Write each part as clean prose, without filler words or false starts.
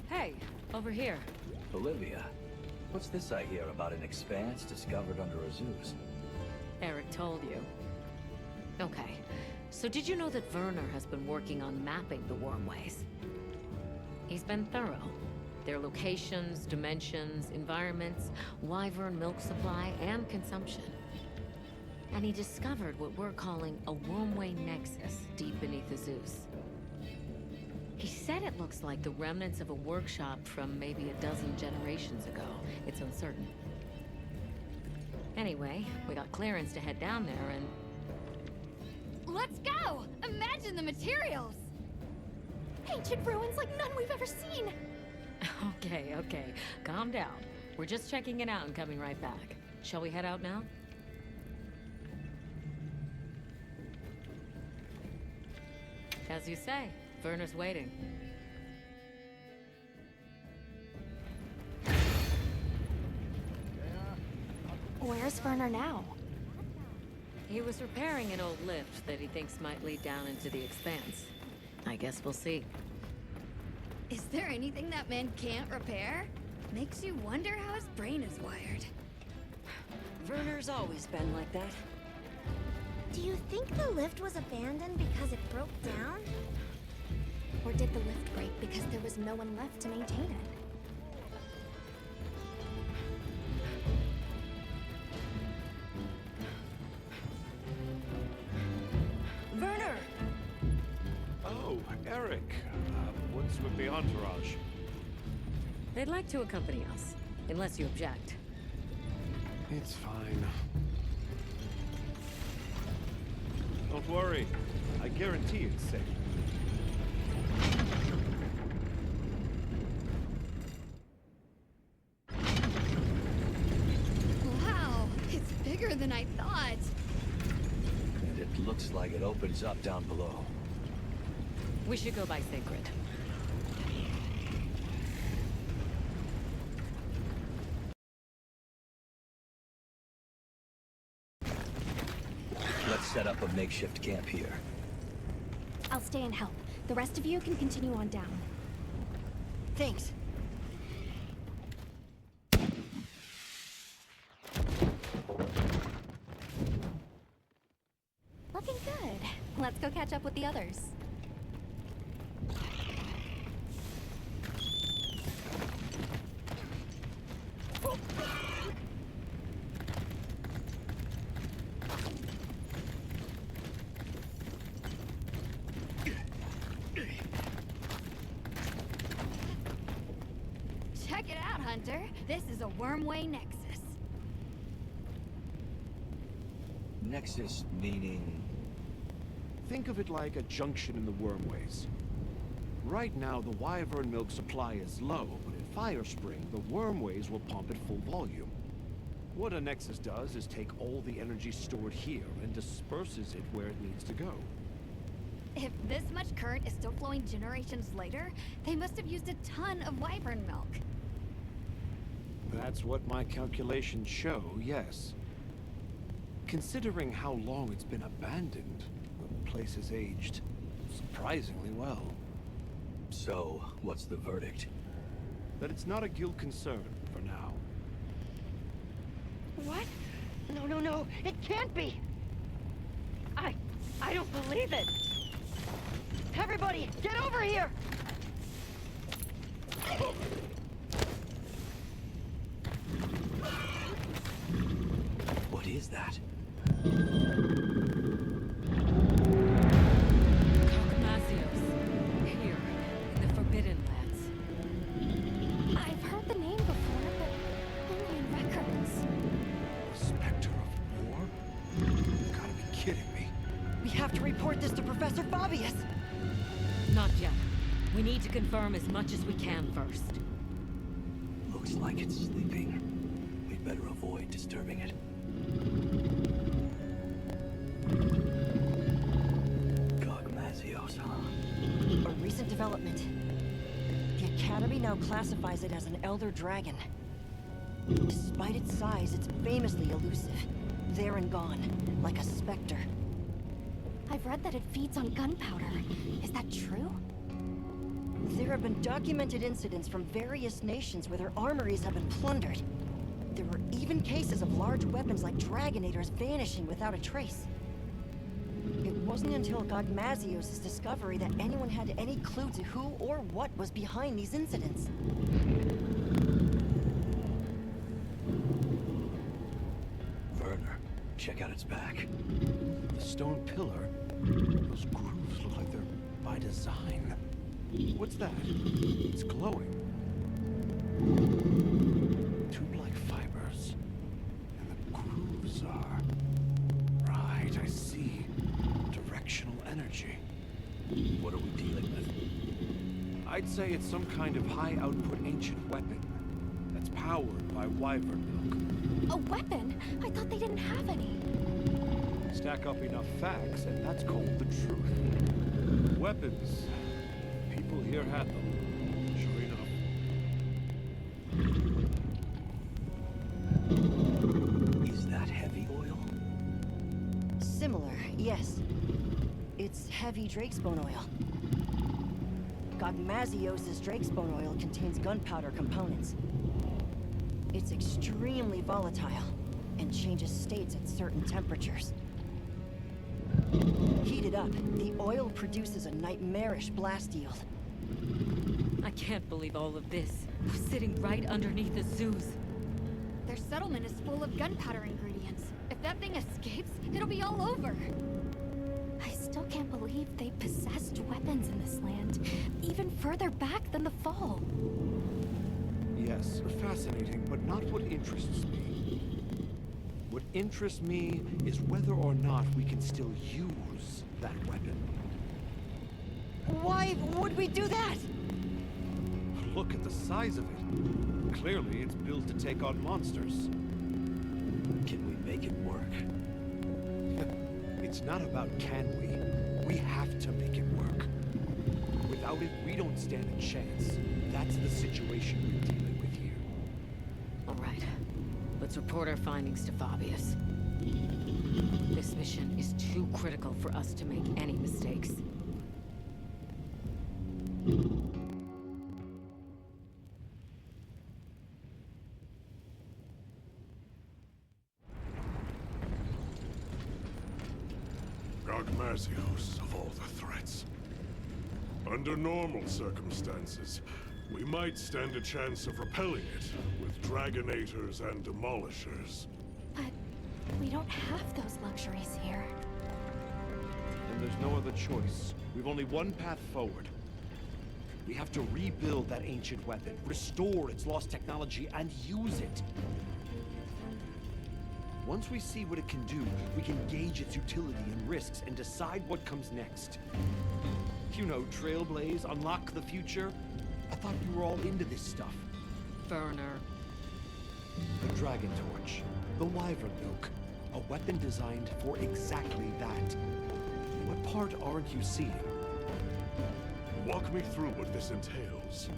Hey, over here. Olivia, what's this I hear about an expanse discovered under Azus? Eric told you. Okay, so did you know that Werner has been working on mapping the wormways? He's been thorough. Their locations, dimensions, environments, wyvern milk supply, and consumption. And he discovered what we're calling a wormway nexus deep beneath Azus. He said it looks like the remnants of a workshop from maybe a dozen generations ago. It's uncertain. Anyway, we got clearance to head down there and... Let's go! Imagine the materials! Ancient ruins like none we've ever seen! Okay. Calm down. We're just checking it out and coming right back. Shall we head out now? As you say, Werner's waiting. Where's Werner now? He was repairing an old lift that he thinks might lead down into the expanse. I guess we'll see. Is there anything that man can't repair? Makes you wonder how his brain is wired. Werner's always been like that. Do you think the lift was abandoned because it broke down? Or did the lift break because there was no one left to maintain it? Werner! Oh, Eric. What's with the entourage? They'd like to accompany us, unless you object. It's fine. Don't worry. I guarantee it's safe. Wow, it's bigger than I thought. And it looks like it opens up down below. We should go by Sacred. Let's set up a makeshift camp here. I'll stay and help. The rest of you can continue on down. Thanks. Looking good. Let's go catch up with the others. Check it out, Hunter. This is a wormway nexus. Nexus meaning... Think of it like a junction in the wormways. Right now, the wyvern milk supply is low, but at Firespring, the wormways will pump at full volume. What a nexus does is take all the energy stored here and disperses it where it needs to go. If this much current is still flowing generations later, they must have used a ton of wyvern milk. That's what my calculations show, yes. Considering how long it's been abandoned, the place has aged surprisingly well. So, what's the verdict? That it's not a guild concern for now. What? No, it can't be! I don't believe it! Everybody, get over here! What is that? Gogmazios. Here, in the Forbidden Lands. I've heard the name before, but only in records. A specter of war? You gotta be kidding me. We have to report this to Professor Fabius! Not yet. We need to confirm as much as we can first. Looks like it's sleeping. We'd better avoid disturbing it. Gogmazios, huh? A recent development. The Academy now classifies it as an Elder Dragon. Despite its size, it's famously elusive. There and gone, like a specter. I've read that it feeds on gunpowder. Is that true? There have been documented incidents from various nations where their armories have been plundered. There were even cases of large weapons like Dragonators vanishing without a trace. It wasn't until Gogmazios' discovery that anyone had any clue to who or what was behind these incidents. Werner, check out its back. The stone pillar? Those grooves look like they're by design. What's that? It's glowing. Tube-like fibers. And the grooves are... Right, I see. Directional energy. What are we dealing with? I'd say it's some kind of high-output ancient weapon that's powered by wyvern milk. A weapon? I thought they didn't have any. Stack up enough facts, and that's called the truth. Weapons. People here had them. Sure enough. Is that heavy oil? Similar, yes. It's heavy drakesbone oil. Gogmazios' drakesbone oil contains gunpowder components. It's extremely volatile and changes states at certain temperatures. Heated up, the oil produces a nightmarish blast yield. I can't believe all of this. We're sitting right underneath the Zeus. Their settlement is full of gunpowder ingredients. If that thing escapes, it'll be all over. I still can't believe they possessed weapons in this land, even further back than the Fall. Yes, fascinating, but not what interests me. What interests me is whether or not we can still use that weapon. Why would we do that? Look at the size of it. Clearly, it's built to take on monsters. Can we make it work? It's not about can we. We have to make it work. Without it, we don't stand a chance. That's the situation we're dealing with here. All right. Let's report our findings to Fabius. This mission is too critical for us to make any mistakes. Gogmazios, of all the threats. Under normal circumstances, we might stand a chance of repelling it with Dragonators and Demolishers. But we don't have those luxuries here. And there's no other choice. We've only one path forward. We have to rebuild that ancient weapon, restore its lost technology, and use it. Once we see what it can do, we can gauge its utility and risks and decide what comes next. You know, trailblaze, unlock the future. I thought you were all into this stuff. Werner. The Dragon Torch, the Wyvern Milk, a weapon designed for exactly that. What part aren't you seeing? Walk me through what this entails.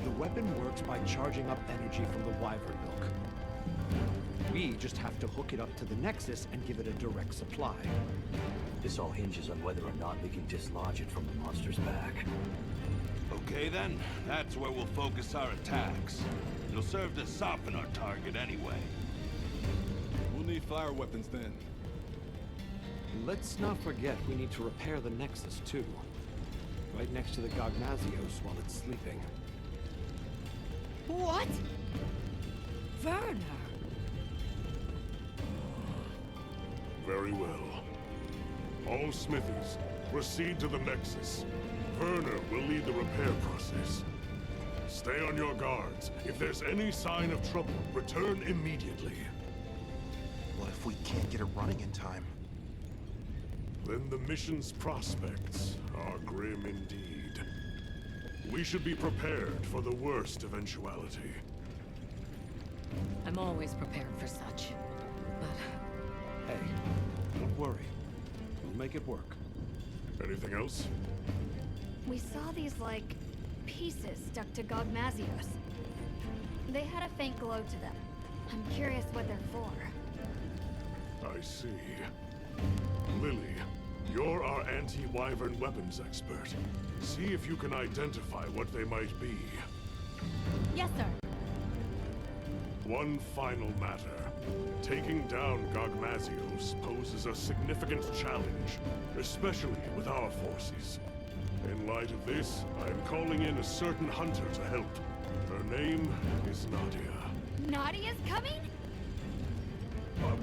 The weapon works by charging up energy from the Wyvern Milk. We just have to hook it up to the Nexus and give it a direct supply. This all hinges on whether or not we can dislodge it from the monster's back. Okay then, that's where we'll focus our attacks. It'll serve to soften our target anyway. We'll need fire weapons then. Let's not forget we need to repair the Nexus too. Right next to the Gogmazios while it's sleeping. What? Werner! Very well. All smithies, proceed to the Nexus. Werner will lead the repair process. Stay on your guards. If there's any sign of trouble, return immediately. What if we can't get it running in time? Then the mission's prospects are grim indeed. We should be prepared for the worst eventuality. I'm always prepared for such. But Hey, don't worry. We'll make it work. Anything else? We saw these, like, pieces stuck to Gogmazios. They had a faint glow to them. I'm curious what they're for. I see. Lily, You're our anti-wyvern weapons expert. See if you can identify what they might be. Yes, sir. One final matter. Taking down Gogmazios poses a significant challenge, especially with our forces. In light of this, I'm calling in a certain hunter to help. Her name is Nadia. Nadia's coming?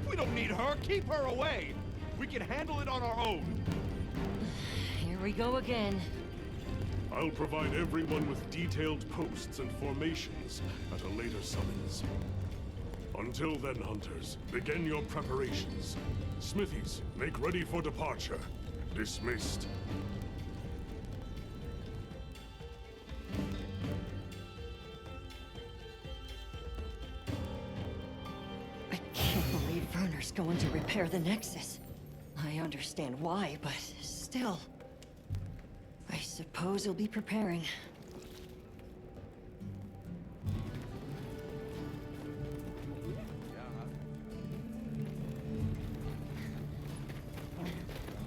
We don't need her. Keep her away. We can handle it on our own. Here we go again. I'll provide everyone with detailed posts and formations at a later summons. Until then, hunters, begin your preparations. Smithies, make ready for departure. Dismissed. I can't believe Werner's going to repair the Nexus. I understand why, but still. I suppose he'll be preparing.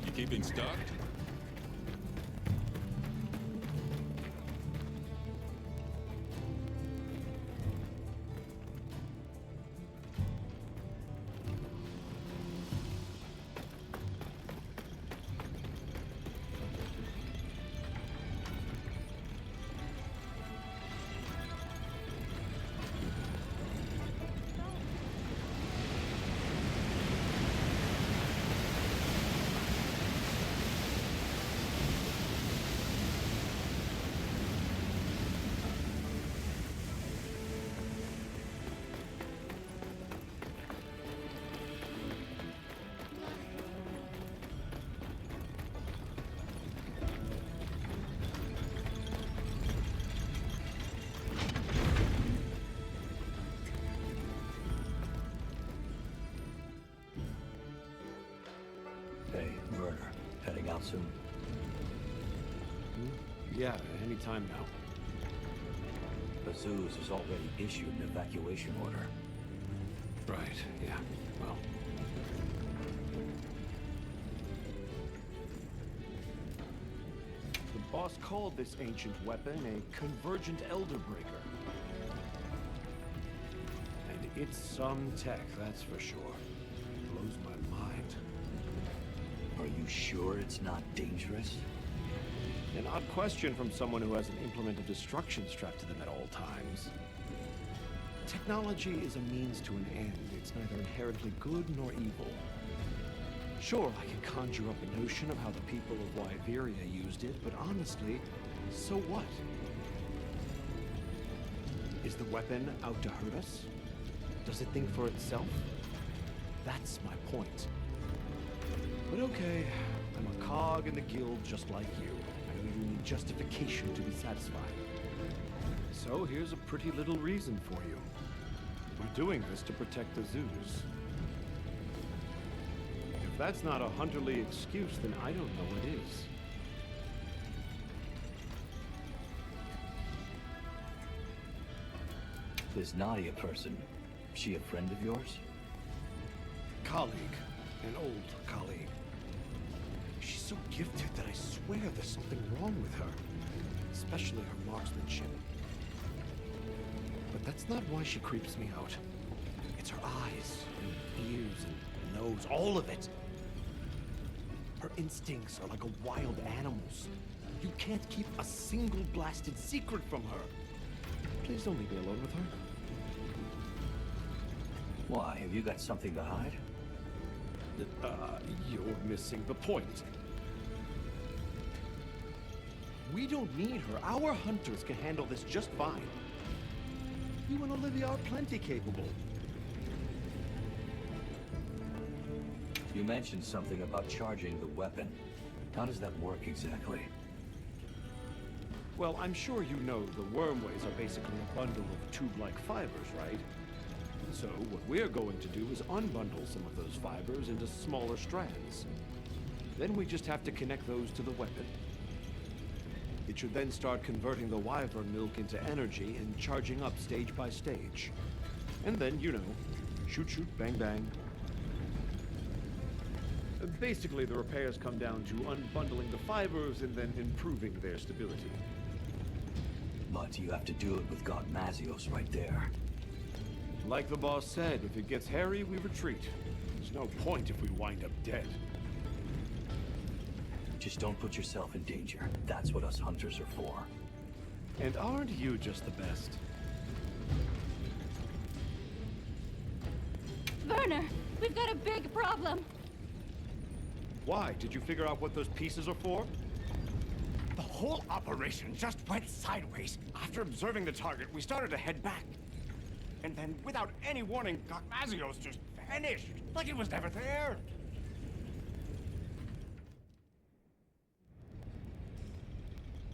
You keeping stocked? Hey, Werner. Heading out soon? Yeah, anytime now. Gogmazios has already issued an evacuation order. Right, yeah. Well. The boss called this ancient weapon a convergent elder breaker. And it's some tech, that's for sure. Blows my mind. Are you sure it's not dangerous? An odd question from someone who has an implement of destruction strapped to them at all times. Technology is a means to an end. It's neither inherently good nor evil. Sure, I can conjure up a notion of how the people of Wyveria used it, but honestly, so what? Is the weapon out to hurt us? Does it think for itself? That's my point. But okay, I'm a cog in the guild just like you. I don't even need justification to be satisfied. So here's a pretty little reason for you. We're doing this to protect the zoos. If that's not a hunterly excuse, then I don't know what is. This Nadia person, she a friend of yours? Colleague. An old colleague. She's so gifted that I swear there's something wrong with her. Especially her marksmanship. But that's not why she creeps me out. It's her eyes, and ears, and nose, all of it. Her instincts are like a wild animal's. You can't keep a single blasted secret from her. Please don't leave me alone with her. Why, have you got something to hide? You're missing the point. We don't need her. Our hunters can handle this just fine. You and Olivia are plenty capable. You mentioned something about charging the weapon. How does that work exactly? Well, I'm sure you know the wormways are basically a bundle of tube-like fibers, right? So what we're going to do is unbundle some of those fibers into smaller strands. Then we just have to connect those to the weapon. It should then start converting the wyvern milk into energy and charging up stage by stage. And then, you know, shoot, shoot, bang, bang. Basically, the repairs come down to unbundling the fibers and then improving their stability. But you have to do it with Gogmazios right there. Like the boss said, if it gets hairy, we retreat. There's no point if we wind up dead. Just don't put yourself in danger. That's what us hunters are for. And aren't you just the best? Werner, we've got a big problem. Why? Did you figure out what those pieces are for? The whole operation just went sideways. After observing the target, we started to head back. And then, without any warning, Gogmazios just vanished, like he was never there.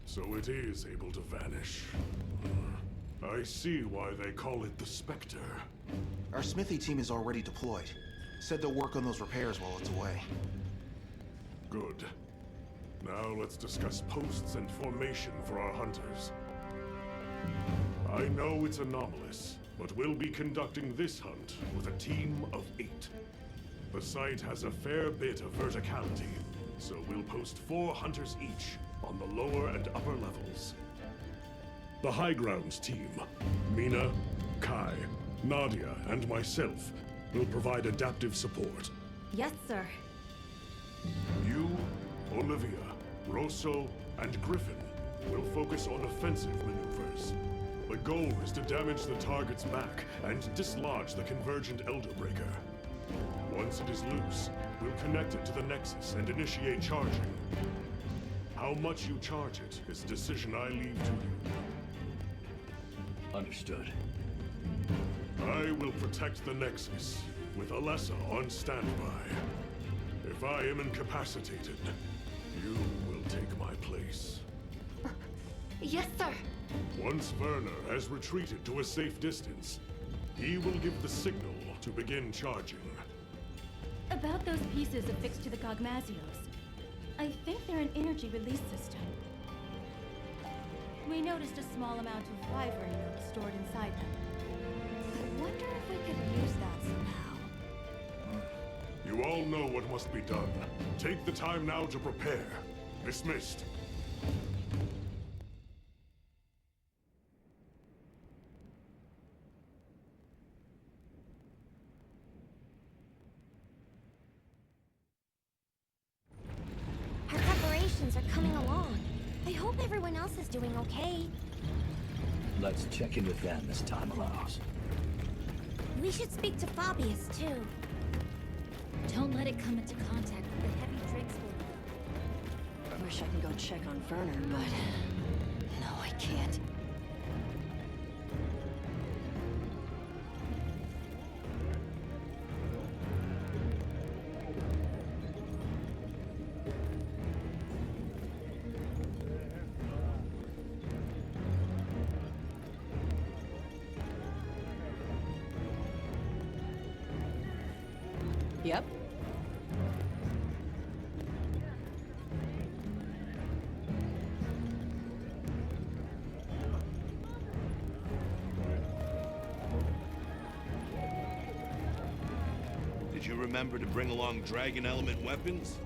So it is able to vanish. I see why they call it the Spectre. Our smithy team is already deployed. Said they'll work on those repairs while it's away. Good. Now let's discuss posts and formation for our hunters. I know it's anomalous, but we'll be conducting this hunt with a team of 8. The site has a fair bit of verticality, so we'll post 4 hunters each on the lower and upper levels. The high grounds team, Mina, Kai, Nadia, and myself, will provide adaptive support. Yes, sir. You, Olivia, Rosso, and Griffin will focus on offensive maneuvers. The goal is to damage the target's back and dislodge the convergent Elder Breaker. Once it is loose, we'll connect it to the Nexus and initiate charging. How much you charge it is a decision I leave to you. Understood. I will protect the Nexus, with Alessa on standby. If I am incapacitated, you will take my place. Yes, sir. Once Werner has retreated to a safe distance, he will give the signal to begin charging. About those pieces affixed to the Gogmazios. I think they're an energy release system. We noticed a small amount of wyvern milk stored inside them. I wonder if we could use that somehow. You all know what must be done. Take the time now to prepare. Dismissed. Our preparations are coming along. I hope everyone else is doing okay. Let's check in with them as time allows. We should speak to Fabius, too. Don't let it come into contact with the heavy drinks we're... I wish I could go check on Werner, but... no, I can't. Yep. Did you remember to bring along dragon element weapons?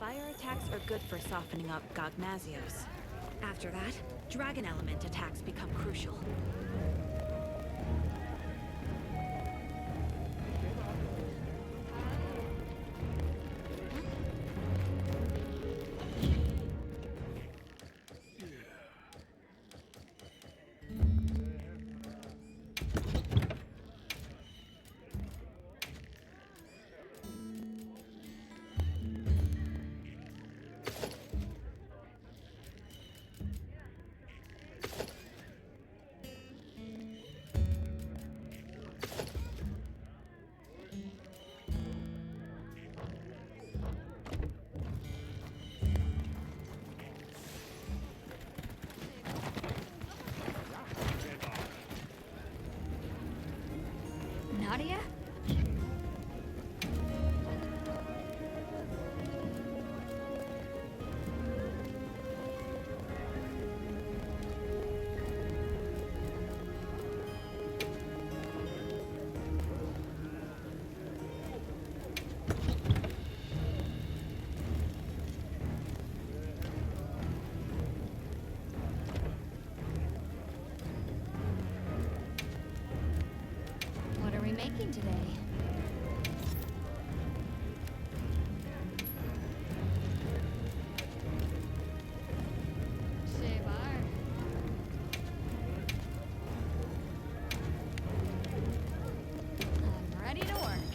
Fire attacks are good for softening up Gogmazios. After that, dragon element attacks become crucial. Nadia? What are we making today? Shevar. I'm ready to work.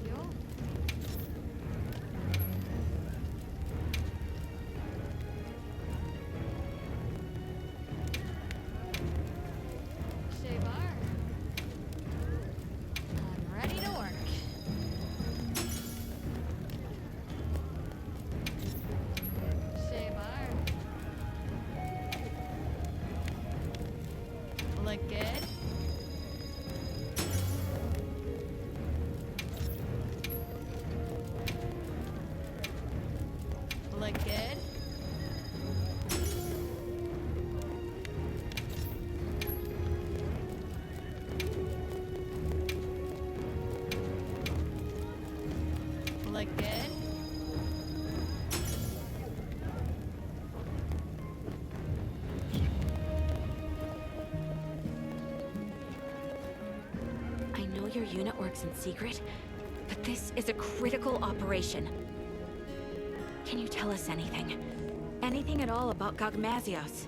Yo. Shevar. I'm ready to work. Shevar. Look good. Look good. Look good. I know your unit works in secret, but this is a critical operation. Can you tell us anything? Anything at all about Gogmazios?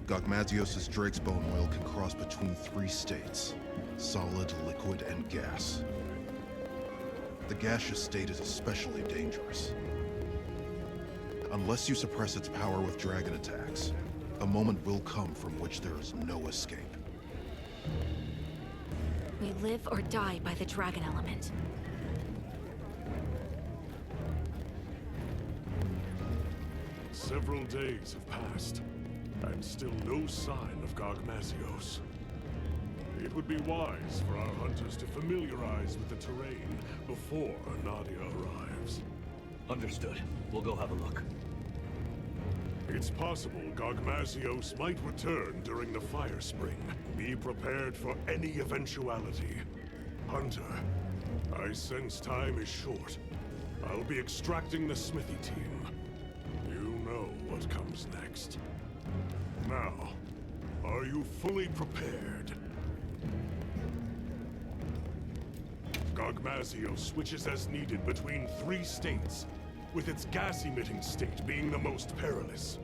Gogmazios' Drake's bone oil can cross between 3 states: solid, liquid, and gas. The gaseous state is especially dangerous. Unless you suppress its power with dragon attacks, a moment will come from which there is no escape. We live or die by the dragon element. Several days have passed, and still no sign of Gogmazios. It would be wise for our hunters to familiarize with the terrain before Nadia arrives. Understood. We'll go have a look. It's possible Gogmazios might return during the fire spring. Be prepared for any eventuality. Hunter, I sense time is short. I'll be extracting the smithy team. You know what comes next. Now, are you fully prepared? Gogmazios switches as needed between 3 states, with its gas-emitting state being the most perilous.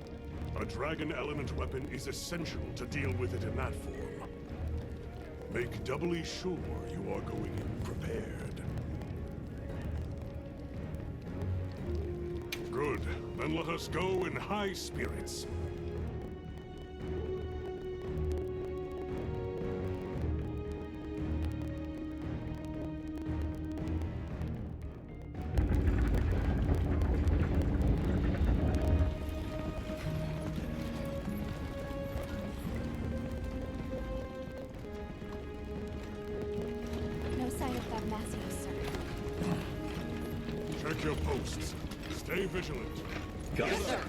A dragon element weapon is essential to deal with it in that form. Make doubly sure you are going in prepared. Good. Then let us go in high spirits. No sign of Gogmazios, sir. Check your posts. Stay vigilant. Got it. Sir.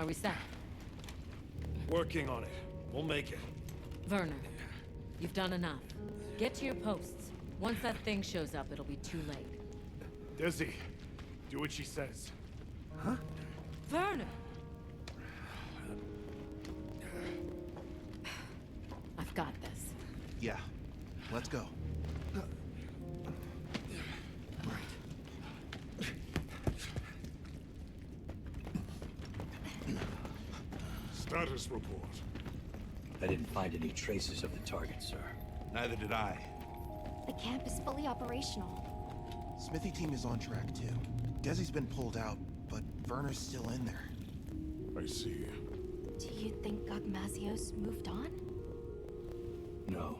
Are we set? Working on it. We'll make it. Werner, you've done enough. Get to your posts. Once that thing shows up, it'll be too late. Dizzy, do what she says. Huh? Werner! I've got this. Yeah. Let's go. Status report. I didn't find any traces of the target, sir. Neither did I. The camp is fully operational. Smithy team is on track, too. Desi's been pulled out, but Werner's still in there. I see. Do you think Gogmazios moved on? No.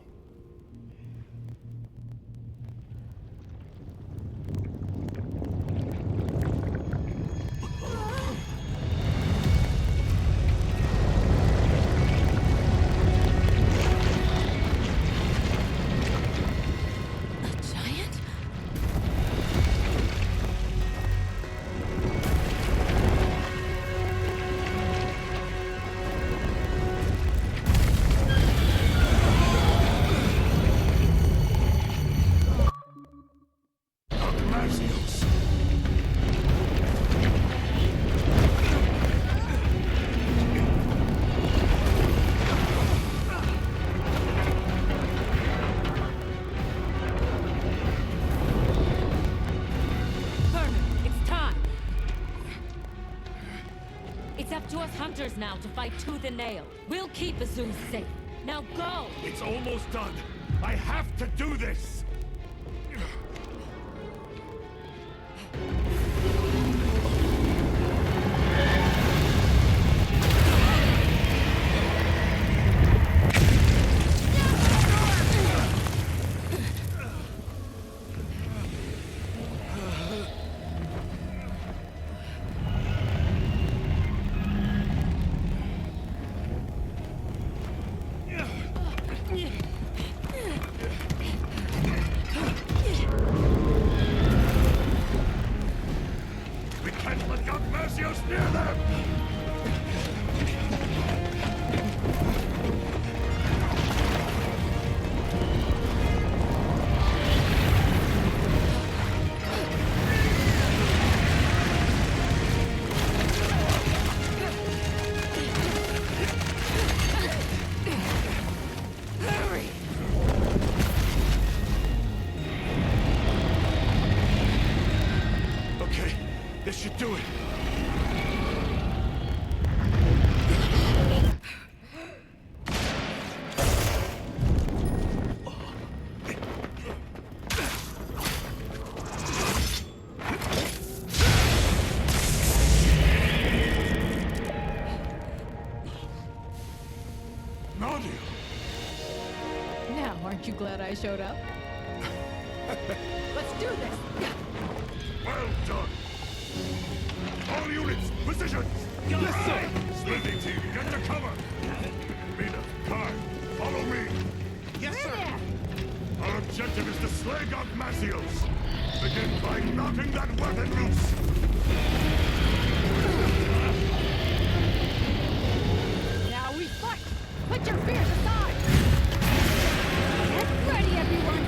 Hunters now to fight tooth and nail. We'll keep Azuz safe. Now go! It's almost done. I have to do this! Gogmazios near them! Hurry! Okay, this should do it. Now, aren't you glad I showed up? Let's do this! Well done! All units, positions! Yes, sir! Smithy team, get to cover! Mina, Kai, follow me! Yes, sir! Our objective is to slay Gogmazios! Begin by knocking that weapon loose! Now we fight! Put your fears aside! Get ready, everyone!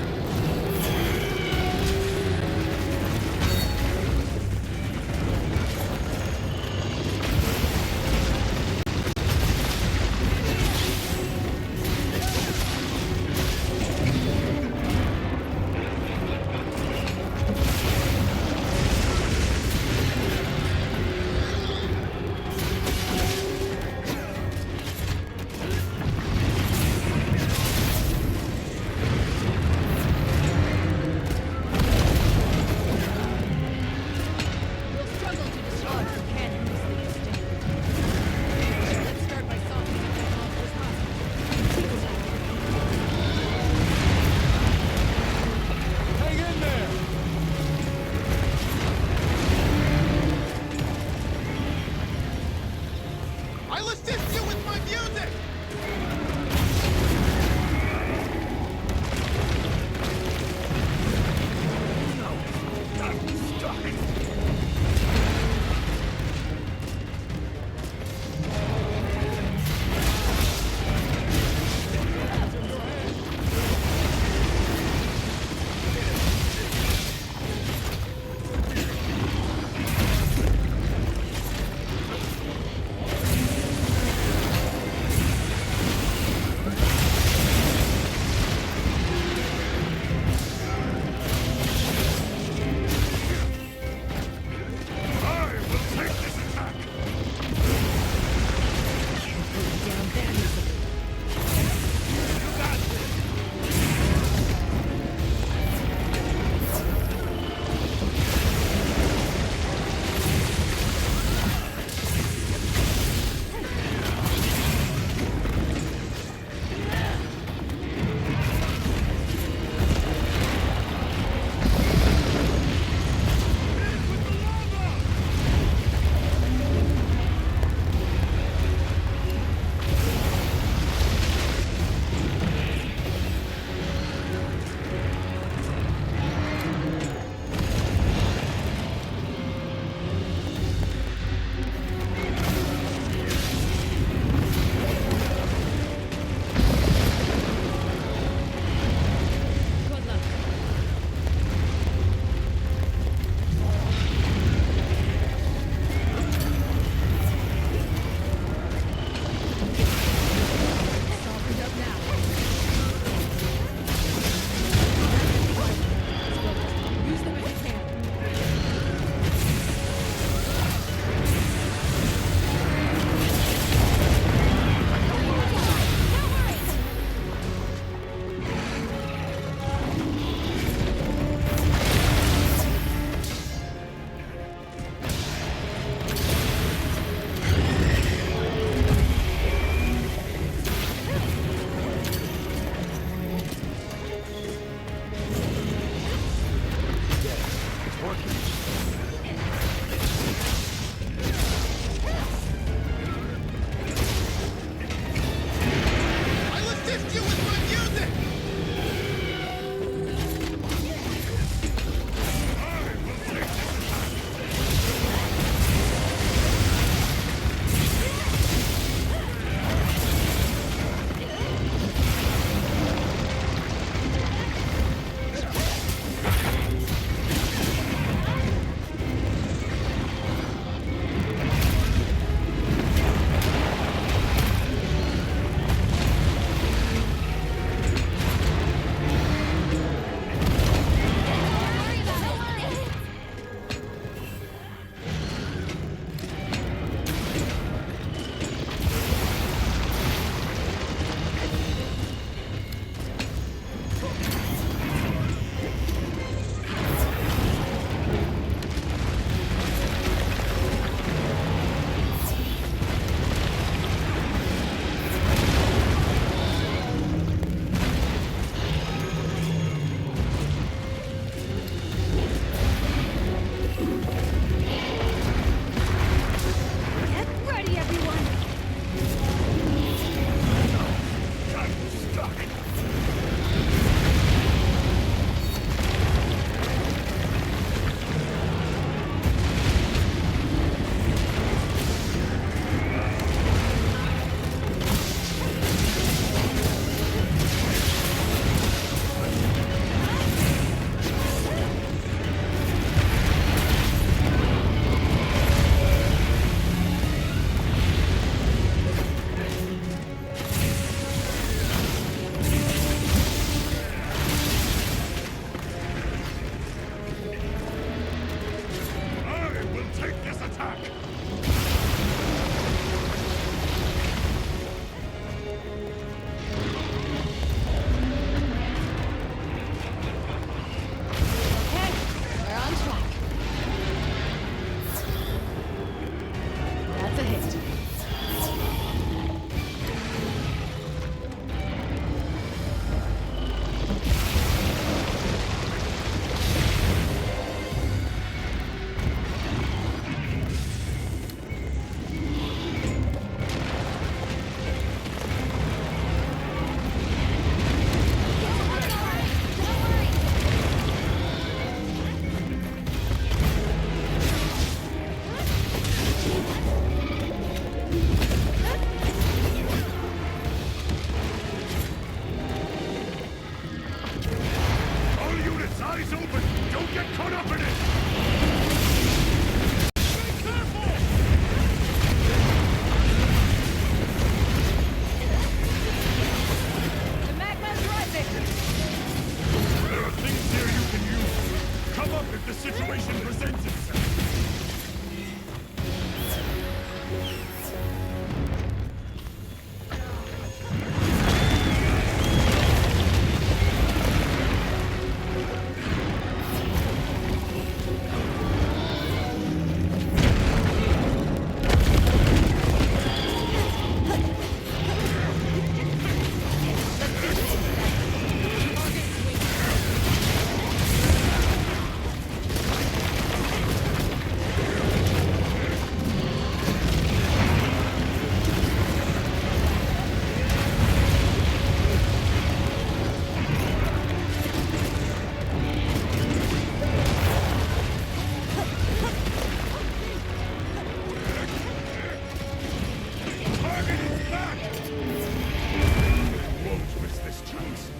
Won't miss this chance.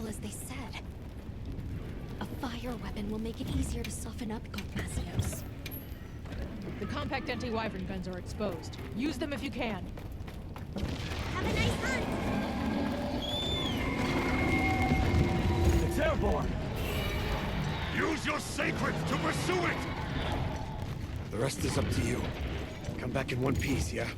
As they said. A fire weapon will make it easier to soften up Gogmazios. The compact anti-wyvern guns are exposed. Use them if you can. Have a nice hunt! It's airborne! Use your sacred to pursue it! The rest is up to you. Come back in one piece, yeah?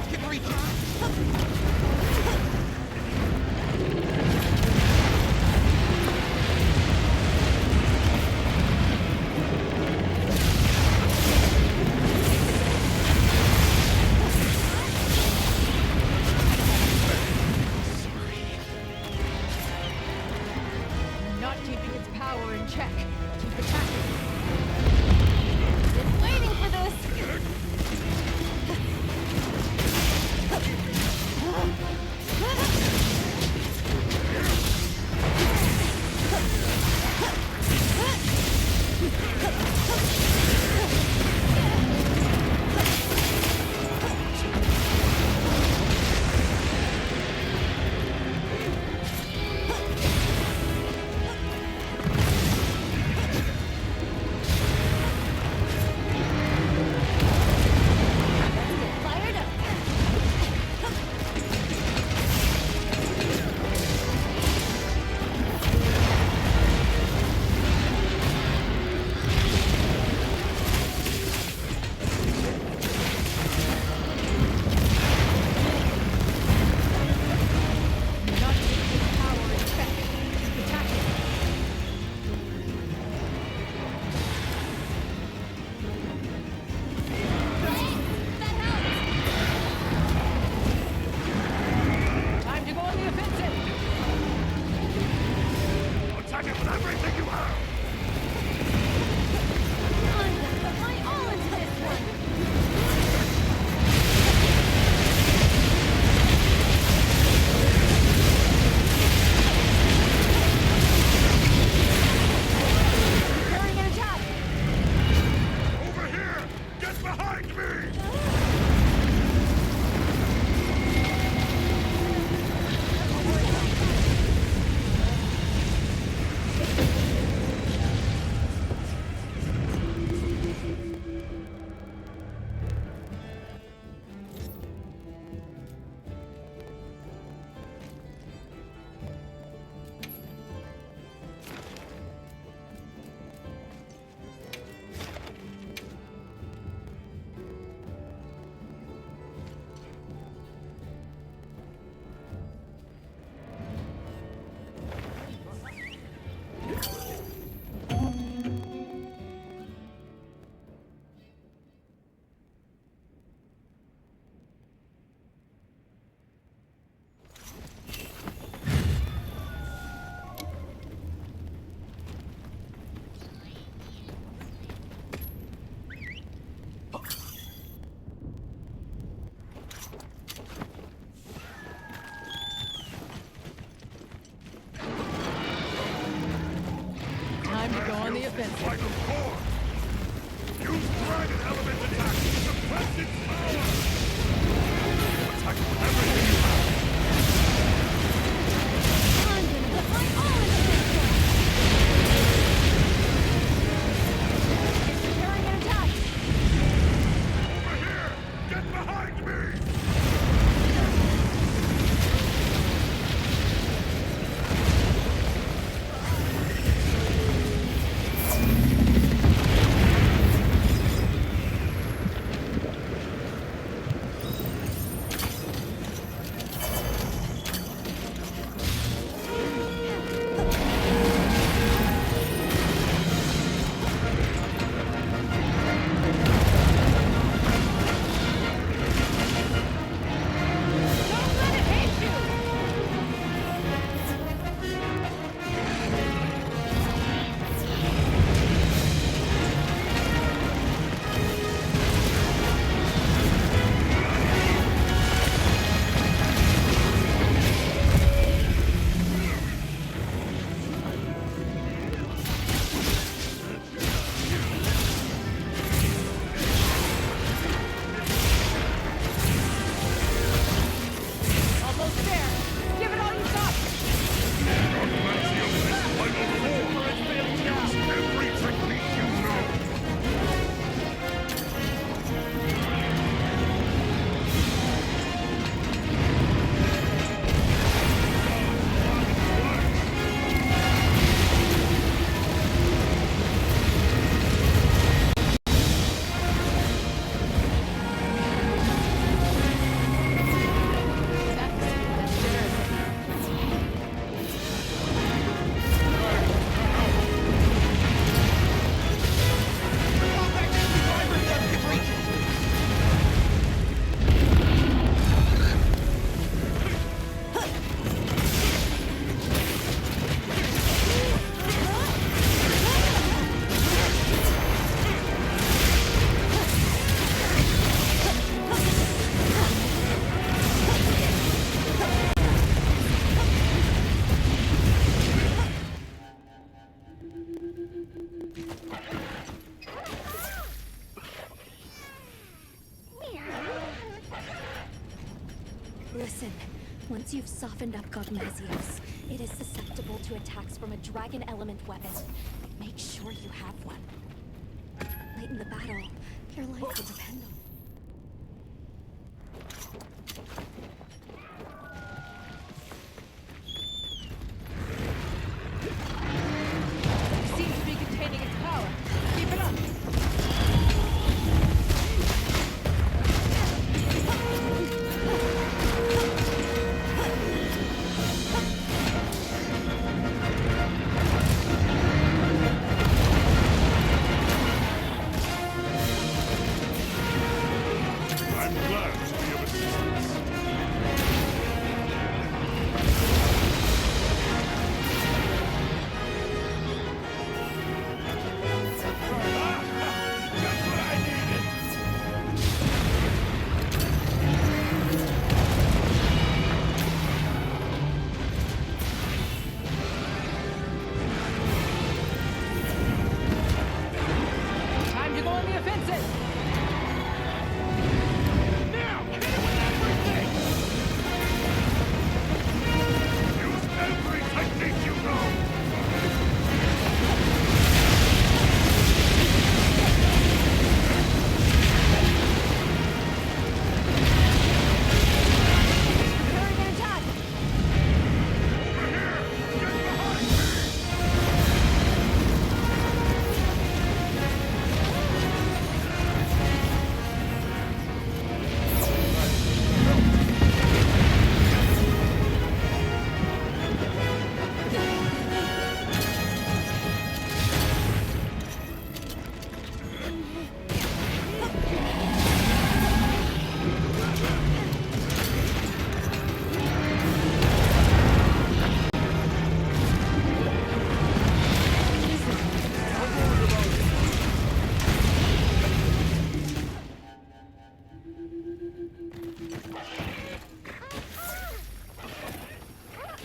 guards can reach it! Not keeping its power in check. Keep attacking. Been waiting for this! Fired up! Not keeping its power in check. Keep attacking. Time to go on the offensive. Attack it with everything you have! I'm gonna put my all into this one! Preparing an attack! Over here! Get behind me! Time to go on the offensive. Like a core! Use dragon element attack to suppress its power! Attack it with everything you have! I'm gonna put my all into this one! Preparing an attack! Over here! Get behind me! Listen, once you've softened up Gogmazios, it is susceptible to attacks from a dragon element weapon. Make sure you have one. Late in the battle, your life will depend on it. Seems to be containing its power. Keep it up. I'm glad to be of assistance. Just what I needed! Time to go on the offensive. Now! Hit it with everything! Use every technique you know! Preparing an attack.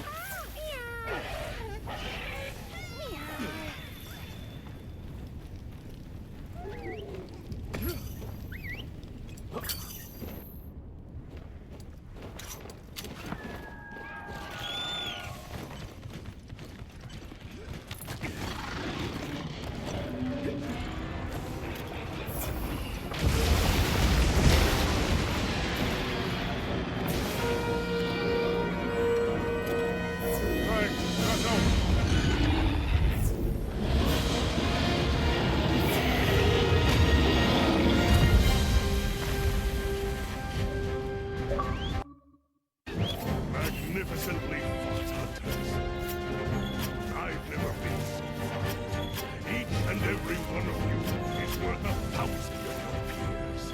Over here! Get behind me! Right, that's over. Magnificently fought, hunters. I've never been so far. Each and every one of you is worth 1,000 of your peers.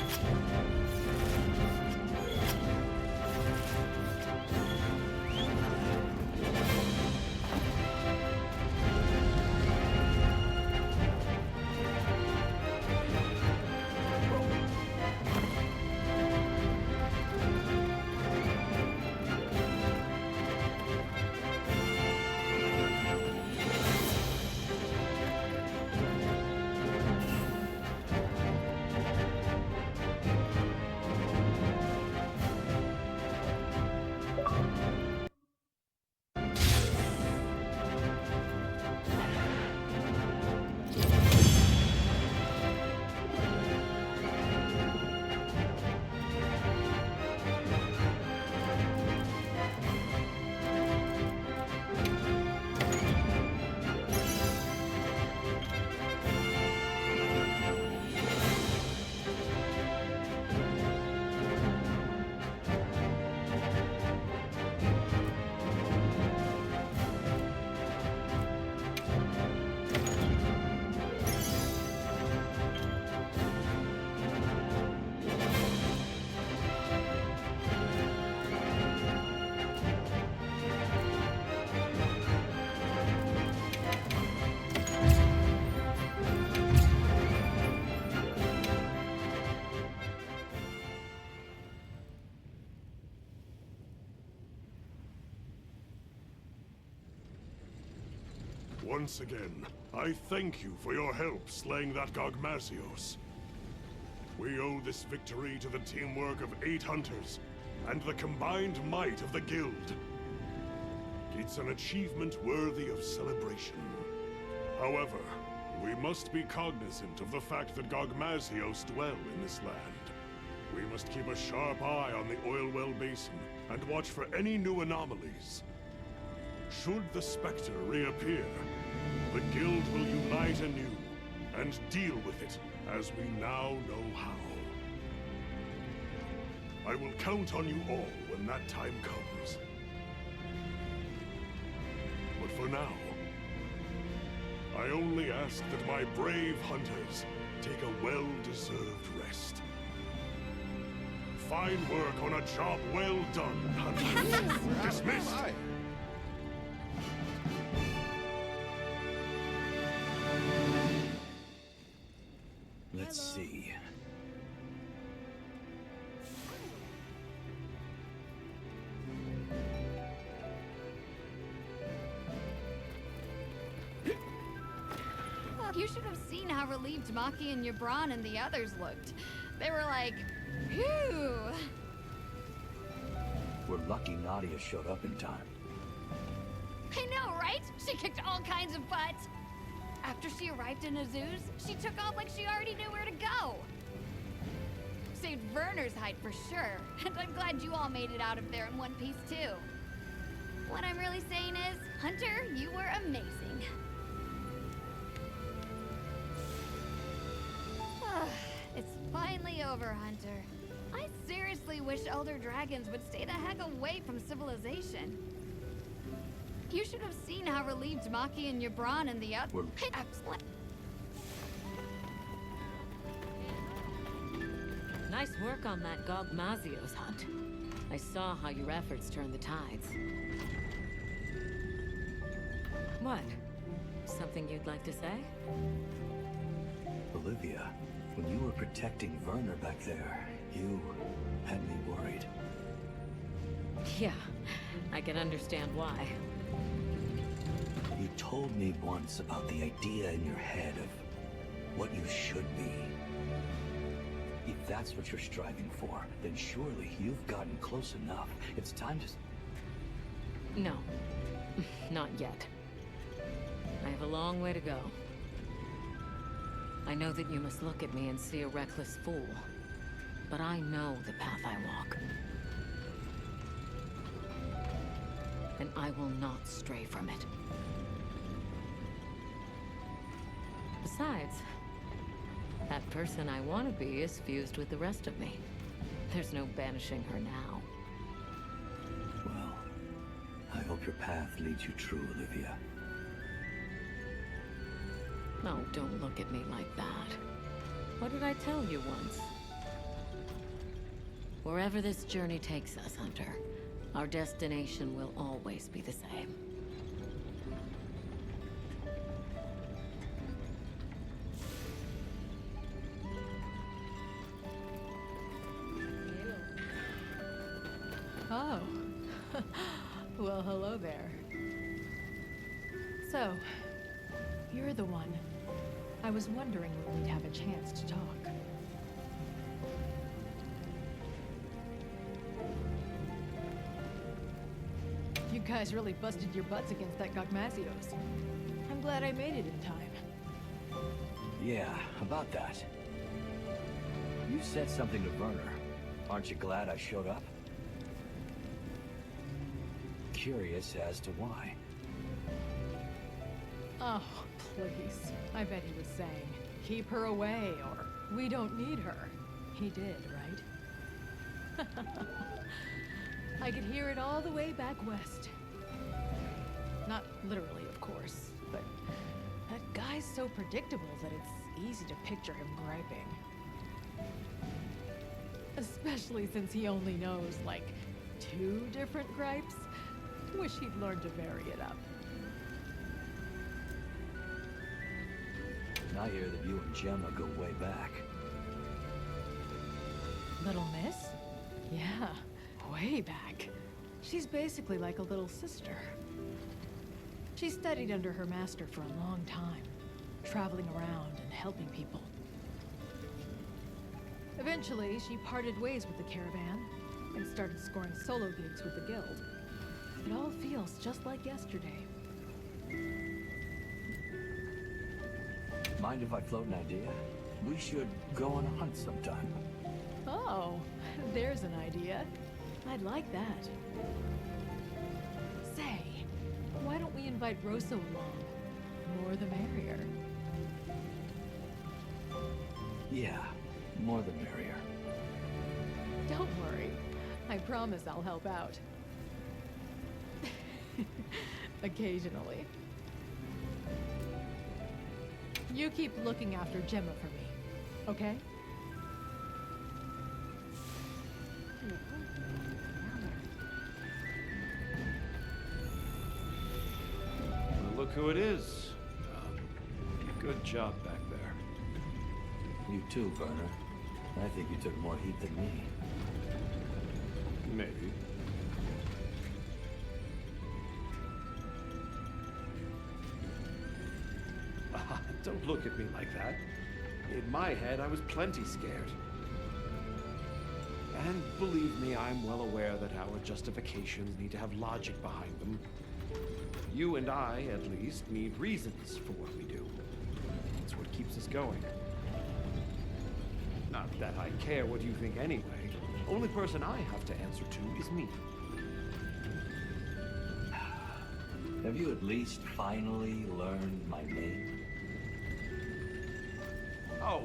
Once again, I thank you for your help slaying that Gogmazios. We owe this victory to the teamwork of 8 hunters, and the combined might of the Guild. It's an achievement worthy of celebration. However, we must be cognizant of the fact that Gogmazios dwell in this land. We must keep a sharp eye on the oil well basin and watch for any new anomalies. Should the Spectre reappear, the Guild will unite anew and deal with it as we now know how. I will count on you all when that time comes. But for now, I only ask that my brave hunters take a well-deserved rest. Fine work on a job well done, hunters. Dismissed! Let's see. You should have seen how relieved Maki and Yabran and the others looked. They were like, phew. We're lucky Nadia showed up in time. I know, right? She kicked all kinds of butt. After she arrived in Azuz, she took off like she already knew where to go. Saved Werner's hide for sure, and I'm glad you all made it out of there in one piece too. What I'm really saying is, Hunter, you were amazing. It's finally over, Hunter. I seriously wish Elder Dragons would stay the heck away from civilization. You should have seen how relieved Maki and Yabran and the others. Nice work on that Gogmazios hunt. I saw how your efforts turned the tides. What? Something you'd like to say? Olivia, when you were protecting Werner back there, you had me worried. Yeah, I can understand why. You told me once about the idea in your head of what you should be. If that's what you're striving for, then surely you've gotten close enough. It's time to... No, not yet. I have a long way to go. I know that you must look at me and see a reckless fool, but I know the path I walk. And I will not stray from it. Besides, that person I want to be is fused with the rest of me. There's no banishing her now. Well, I hope your path leads you true, Olivia. No, don't look at me like that. What did I tell you once? Wherever this journey takes us, Hunter, our destination will always be the same. Oh. Well, hello there. So, you're the one. I was wondering when we'd have a chance to talk. You guys really busted your butts against that Gogmazios. I'm glad I made it in time. Yeah, about that. You said something to Werner. Aren't you glad I showed up? Curious as to why. Oh, please. I bet he was saying, keep her away, or we don't need her. He did, right? I could hear it all the way back west. Not literally, of course, but that guy's so predictable that it's easy to picture him griping. Especially since he only knows, like, 2 different gripes. Wish he'd learned to vary it up. I hear that you and Gemma go way back. Little Miss? Yeah, way back. She's basically like a little sister. She studied under her master for a long time, traveling around and helping people. Eventually, she parted ways with the caravan, and started scoring solo gigs with the guild. It all feels just like yesterday. Mind if I float an idea? We should go on a hunt sometime. Oh, there's an idea. I'd like that. Say, why don't we invite Rosso along? More the merrier. Yeah, more the merrier. Don't worry. I promise I'll help out. Occasionally. You keep looking after Gemma for me, okay? Well, look who it is. Good job back there. You too, Werner. I think you took more heat than me. Maybe. Don't look at me like that. In my head, I was plenty scared. And believe me, I'm well aware that our justifications need to have logic behind them. You and I, at least, need reasons for what we do. It's what keeps us going. Not that I care what you think anyway. Only person I have to answer to is me. Have you at least finally learned my name? Oh,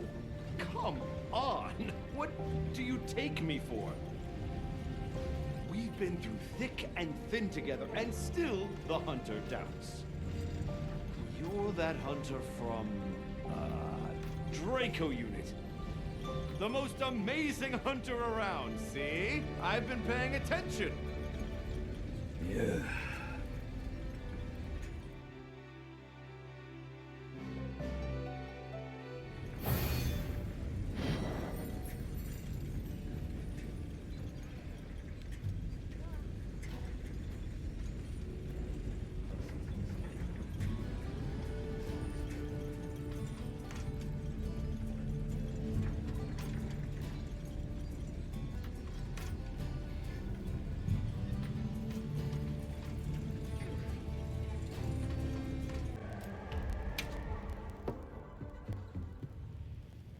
come on! What do you take me for? We've been through thick and thin together, and still the hunter doubts. You're that hunter from, Draco Unit. The most amazing hunter around, see? I've been paying attention. Yeah.